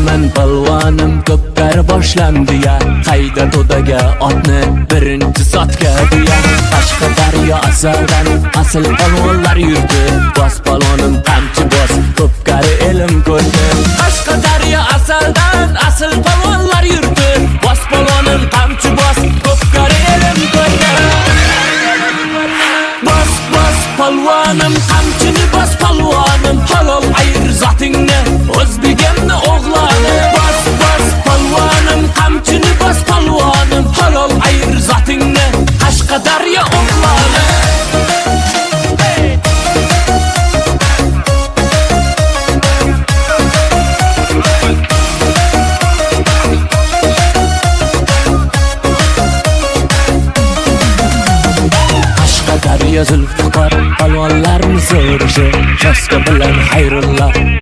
Bilaman palvonim ko'pkar boshlandi ya. Qayda to'daga otni birinchi sotga deya. Qashqadaryo asardan asl palvonlar yurdi. Bos palvonim qamchi bos, ko'pkar elim ko'rdi. Qashqadaryo asardan asl palvonlar yurdi. Bos palvonim qamchi bos, ko'pkar elim ko'rdi. Bos bos palvonim qamchini bos palvonim, halol ayr zotingni o'zbegimni o'g'loni. Bos bos palvonim qamchini bos palvonim, halol ayr zotingni Qashqadaryo o'g'loni. Qashqadaryo Zulfiqor palvonlarni so'rishi, Shoska bilan Xayrullo